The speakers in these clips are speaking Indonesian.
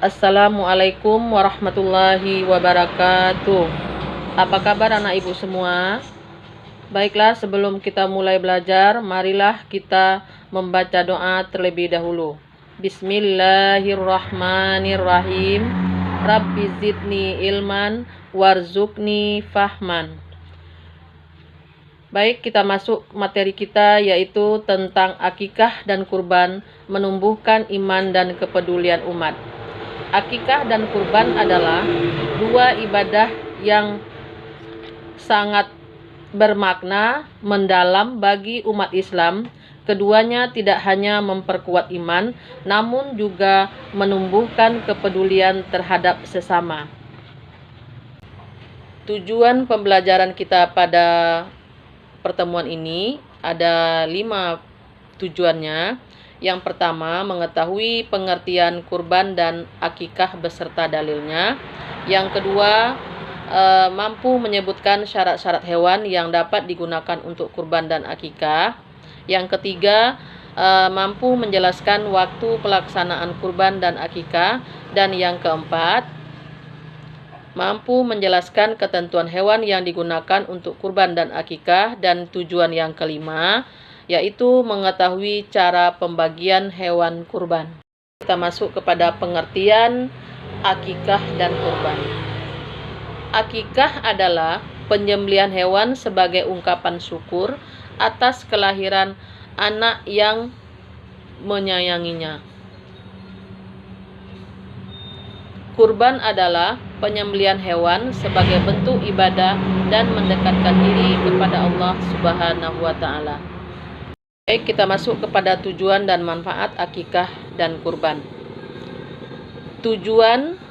Assalamualaikum warahmatullahi wabarakatuh. Apa kabar anak ibu semua? Baiklah, sebelum kita mulai belajar, marilah kita membaca doa terlebih dahulu. Bismillahirrahmanirrahim. Rabbi zidni ilman warzuqni fahman. Baik, kita masuk materi kita, yaitu tentang akikah dan kurban menumbuhkan iman dan kepedulian umat. Akikah dan kurban adalah dua ibadah yang sangat bermakna mendalam bagi umat Islam. Keduanya tidak hanya memperkuat iman, namun juga menumbuhkan kepedulian terhadap sesama. Tujuan pembelajaran kita pada pertemuan ini ada 5 tujuannya. Yang pertama, mengetahui pengertian kurban dan akikah beserta dalilnya. Yang kedua, mampu menyebutkan syarat-syarat hewan yang dapat digunakan untuk kurban dan akikah. Yang ketiga, mampu menjelaskan waktu pelaksanaan kurban dan akikah. Dan yang keempat, mampu menjelaskan ketentuan hewan yang digunakan untuk kurban dan akikah. Dan tujuan yang kelima, yaitu mengetahui cara pembagian hewan kurban. Kita masuk kepada pengertian akikah dan kurban. Akikah adalah penyembelihan hewan sebagai ungkapan syukur atas kelahiran anak yang menyayanginya. Kurban adalah penyembelihan hewan sebagai bentuk ibadah dan mendekatkan diri kepada Allah Subhanahu wa Ta'ala. Baik, kita masuk kepada tujuan dan manfaat akikah dan kurban. Tujuan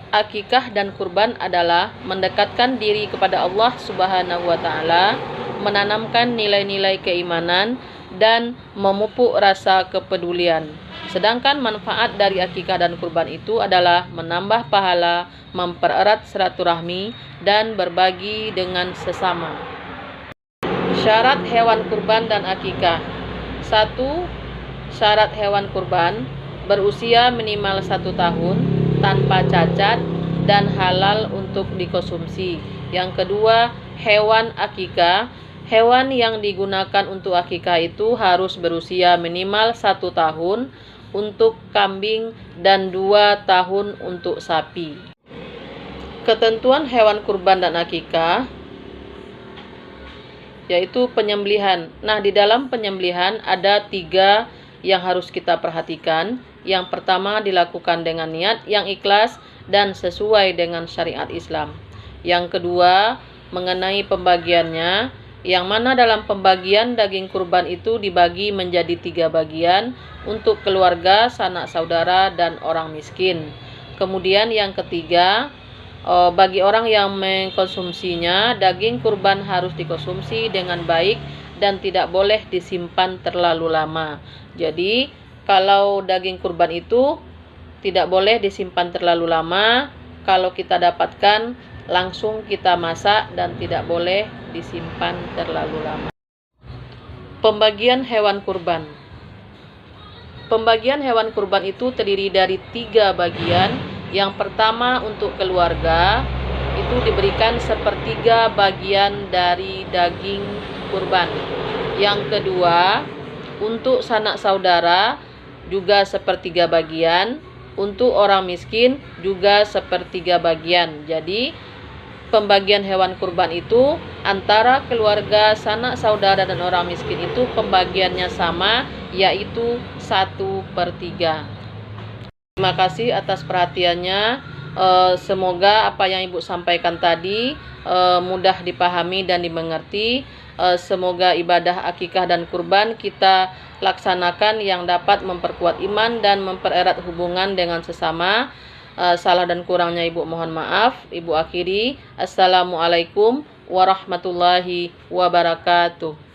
akikah dan kurban adalah mendekatkan diri kepada Allah Subhanahu wa Ta'ala, menanamkan nilai-nilai keimanan, dan memupuk rasa kepedulian. Sedangkan manfaat dari akikah dan kurban itu adalah menambah pahala, mempererat silaturahmi, dan berbagi dengan sesama. Syarat hewan kurban dan akikah. 1. Syarat hewan kurban berusia minimal 1 tahun, tanpa cacat, dan halal untuk dikonsumsi. Yang kedua, hewan akikah. Hewan yang digunakan untuk akikah itu harus berusia minimal 1 tahun untuk kambing dan 2 tahun untuk sapi. Ketentuan hewan kurban dan akikah, yaitu penyembelihan. Nah, di dalam penyembelihan ada 3 yang harus kita perhatikan. Yang pertama, dilakukan dengan niat yang ikhlas dan sesuai dengan syariat Islam. Yang kedua, mengenai pembagiannya, yang mana dalam pembagian daging kurban itu dibagi menjadi 3 bagian untuk keluarga, sanak saudara, dan orang miskin. Kemudian yang ketiga, bagi orang yang mengkonsumsinya, daging kurban harus dikonsumsi dengan baik dan tidak boleh disimpan terlalu lama. Jadi, kalau daging kurban itu tidak boleh disimpan terlalu lama. Kalau kita dapatkan, langsung kita masak dan tidak boleh disimpan terlalu lama. Pembagian hewan kurban. Pembagian hewan kurban itu terdiri dari 3 bagian. Yang pertama, untuk keluarga itu diberikan 1/3 bagian dari daging kurban. Yang kedua, untuk sanak saudara juga 1/3 bagian. Untuk orang miskin juga 1/3 bagian. Jadi pembagian hewan kurban itu antara keluarga, sanak saudara, dan orang miskin itu pembagiannya sama, yaitu 1/3. Terima kasih atas perhatiannya. Semoga apa yang Ibu sampaikan tadi mudah dipahami dan dimengerti. Semoga ibadah akikah dan kurban kita laksanakan yang dapat memperkuat iman dan mempererat hubungan dengan sesama. Salah dan kurangnya Ibu mohon maaf. Ibu akhiri. Assalamualaikum warahmatullahi wabarakatuh.